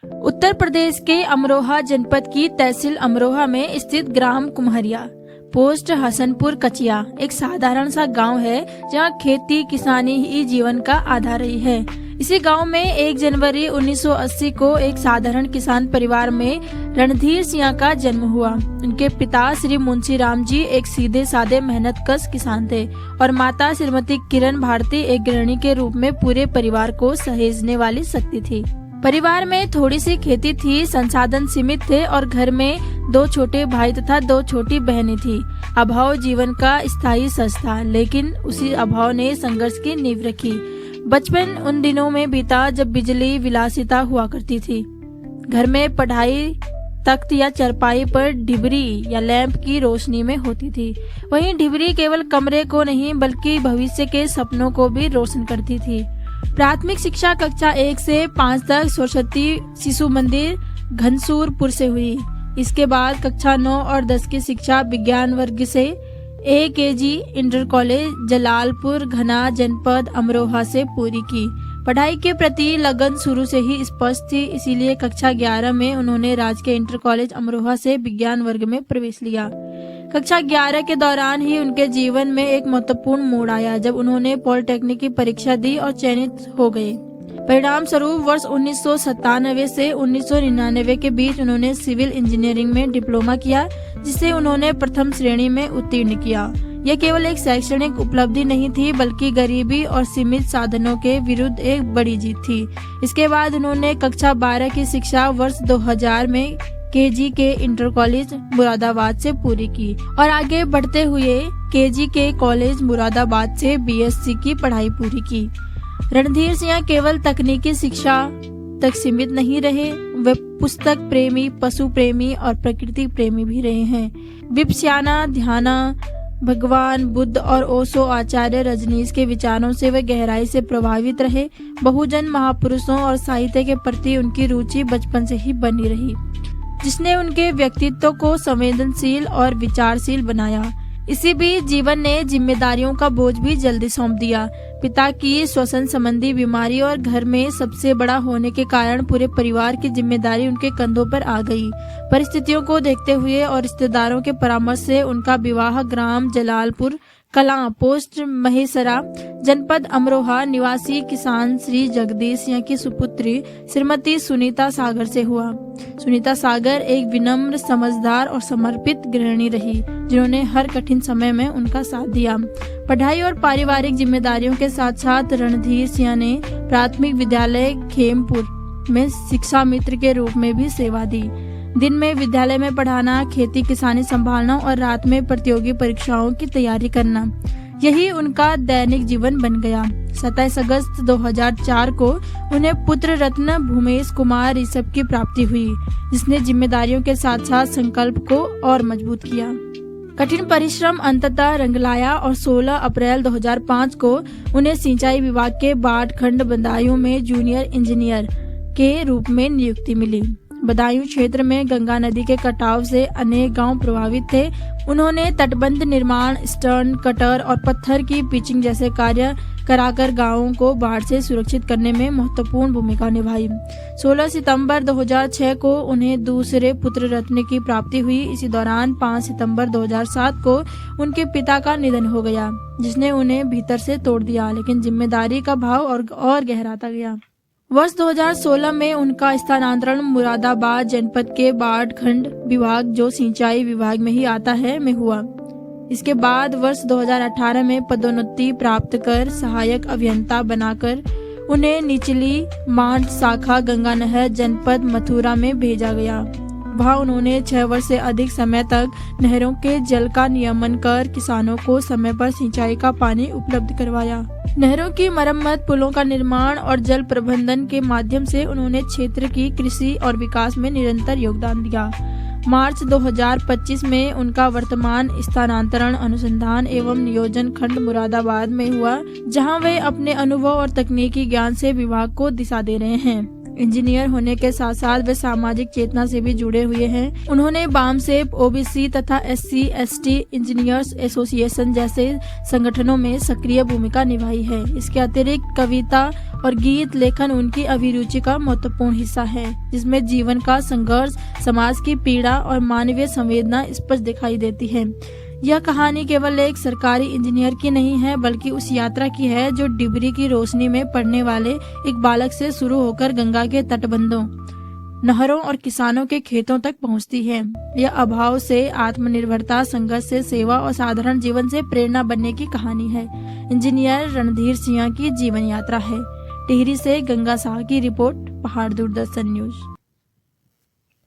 उत्तर प्रदेश के अमरोहा जनपद की तहसील अमरोहा में स्थित ग्राम कुम्हरिया, पोस्ट हसनपुर कचिया एक साधारण सा गांव है जहां खेती किसानी ही जीवन का आधार रही है। इसी गांव में 1 जनवरी 1980 को एक साधारण किसान परिवार में रणधीर सिंह का जन्म हुआ। उनके पिता श्री मुंशी राम जी एक सीधे साधे मेहनतकश किसान थे और माता श्रीमती किरण भारती एक गृहिणी के रूप में पूरे परिवार को सहेजने वाली शक्ति थी। परिवार में थोड़ी सी खेती थी, संसाधन सीमित थे और घर में 2 छोटे भाई तथा 2 छोटी बहनें थी। अभाव जीवन का स्थायी सच था, लेकिन उसी अभाव ने संघर्ष की नींव रखी। बचपन उन दिनों में बीता जब बिजली विलासिता हुआ करती थी। घर में पढ़ाई तख्त या चरपाई पर डिबरी या लैंप की रोशनी में होती थी। वहीं डिबरी केवल कमरे को नहीं बल्कि भविष्य के सपनों को भी रोशन करती थी। प्राथमिक शिक्षा कक्षा 1 से 5 तक सरस्वती शिशु मंदिर घनसूरपुर से हुई। इसके बाद कक्षा 9 और 10 की शिक्षा विज्ञान वर्ग से AKG इंटर कॉलेज जलालपुर घना जनपद अमरोहा से पूरी की। पढ़ाई के प्रति लगन शुरू से ही स्पष्ट थी, इसीलिए कक्षा 11 में उन्होंने राजकीय इंटर कॉलेज अमरोहा से विज्ञान वर्ग में प्रवेश लिया। कक्षा 11 के दौरान ही उनके जीवन में एक महत्वपूर्ण मोड़ आया जब उन्होंने पॉलिटेक्निक की परीक्षा दी और चयनित हो गए। परिणाम स्वरूप वर्ष 1997 से 1999 के बीच उन्होंने सिविल इंजीनियरिंग में डिप्लोमा किया, जिसे उन्होंने प्रथम श्रेणी में उत्तीर्ण किया। यह केवल एक शैक्षणिक उपलब्धि नहीं थी बल्कि गरीबी और सीमित साधनों के विरुद्ध एक बड़ी जीत थी। इसके बाद उन्होंने कक्षा 12 की शिक्षा वर्ष 2000 में KG के इंटर कॉलेज मुरादाबाद से पूरी की और आगे बढ़ते हुए KG के कॉलेज मुरादाबाद से BSc की पढ़ाई पूरी की। रणधीर सिंह केवल तकनीकी शिक्षा तक सीमित नहीं रहे, वे पुस्तक प्रेमी, पशु प्रेमी और प्रकृति प्रेमी भी रहे हैं। विपश्यना ध्यान, भगवान बुद्ध और ओशो आचार्य रजनीश के विचारों से वे गहराई से प्रभावित रहे। बहुजन महापुरुषों और साहित्य के प्रति उनकी रुचि बचपन से ही बनी रही, जिसने उनके व्यक्तित्व को संवेदनशील और विचारशील बनाया। इसी बीच जीवन ने जिम्मेदारियों का बोझ भी जल्दी सौंप दिया। पिता की श्वसन संबंधी बीमारी और घर में सबसे बड़ा होने के कारण पूरे परिवार की जिम्मेदारी उनके कंधों पर आ गई। परिस्थितियों को देखते हुए और रिश्तेदारों के परामर्श से उनका विवाह ग्राम जलालपुर कलां, पोस्ट महेसरा, जनपद अमरोहा निवासी किसान श्री जगदीश सिंह की सुपुत्री श्रीमती सुनीता सागर से हुआ। सुनीता सागर एक विनम्र, समझदार और समर्पित गृहिणी रही, जिन्होंने हर कठिन समय में उनका साथ दिया। पढ़ाई और पारिवारिक जिम्मेदारियों के साथ साथ रणधीर सिंह ने प्राथमिक विद्यालय खेमपुर में शिक्षा मित्र के रूप में भी सेवा दी। दिन में विद्यालय में पढ़ाना, खेती किसानी संभालना और रात में प्रतियोगी परीक्षाओं की तैयारी करना, यही उनका दैनिक जीवन बन गया। 27 अगस्त 2004 को उन्हें पुत्र रत्न भूमेश कुमार ऋषभ की प्राप्ति हुई, जिसने जिम्मेदारियों के साथ साथ संकल्प को और मजबूत किया। कठिन परिश्रम अंततः रंग लाया और 16 अप्रैल 2005 को उन्हें सिंचाई विभाग के बाढ़ खंड बदायूं में जूनियर इंजीनियर के रूप में नियुक्ति मिली। बदायूं क्षेत्र में गंगा नदी के कटाव से अनेक गांव प्रभावित थे। उन्होंने तटबंध निर्माण, स्टर्न कटर और पत्थर की पिचिंग जैसे कार्य कराकर गांवों को बाढ़ से सुरक्षित करने में महत्वपूर्ण भूमिका निभाई। 16 सितंबर 2006 को उन्हें दूसरे पुत्र रत्न की प्राप्ति हुई। इसी दौरान 5 सितंबर 2007 को उनके पिता का निधन हो गया, जिसने उन्हें भीतर से तोड़ दिया, लेकिन जिम्मेदारी का भाव और गहराता गया। वर्ष 2016 में उनका स्थानांतरण मुरादाबाद जनपद के बाढ़ खंड विभाग, जो सिंचाई विभाग में ही आता है, में हुआ। इसके बाद वर्ष 2018 में पदोन्नति प्राप्त कर सहायक अभियंता बनाकर उन्हें निचली मांड शाखा गंगानहर जनपद मथुरा में भेजा गया। वहां उन्होंने 6 वर्ष से अधिक समय तक नहरों के जल का नियमन कर किसानों को समय पर सिंचाई का पानी उपलब्ध करवाया। नहरों की मरम्मत, पुलों का निर्माण और जल प्रबंधन के माध्यम से उन्होंने क्षेत्र की कृषि और विकास में निरंतर योगदान दिया। मार्च 2025 में उनका वर्तमान स्थानांतरण अनुसंधान एवं नियोजन खंड मुरादाबाद में हुआ, जहां वे अपने अनुभव और तकनीकी ज्ञान से विभाग को दिशा दे रहे हैं। इंजीनियर होने के साथ साथ वे सामाजिक चेतना से भी जुड़े हुए हैं। उन्होंने बामसेप, OBC तथा SC/ST इंजीनियर्स एसोसिएशन जैसे संगठनों में सक्रिय भूमिका निभाई है। इसके अतिरिक्त कविता और गीत लेखन उनकी अभिरुचि का महत्वपूर्ण हिस्सा है, जिसमें जीवन का संघर्ष, समाज की पीड़ा और मानवीय संवेदना स्पष्ट दिखाई देती है। यह कहानी केवल एक सरकारी इंजीनियर की नहीं है, बल्कि उस यात्रा की है जो डिबरी की रोशनी में पढ़ने वाले एक बालक से शुरू होकर गंगा के तटबंधों, नहरों और किसानों के खेतों तक पहुंचती है। यह अभाव से आत्मनिर्भरता, संघर्ष से सेवा और साधारण जीवन से प्रेरणा बनने की कहानी है। इंजीनियर रणधीर सिंह की जीवन यात्रा है। टिहरी से गंगा शाह की रिपोर्ट, पहाड़ दूरदर्शन न्यूज।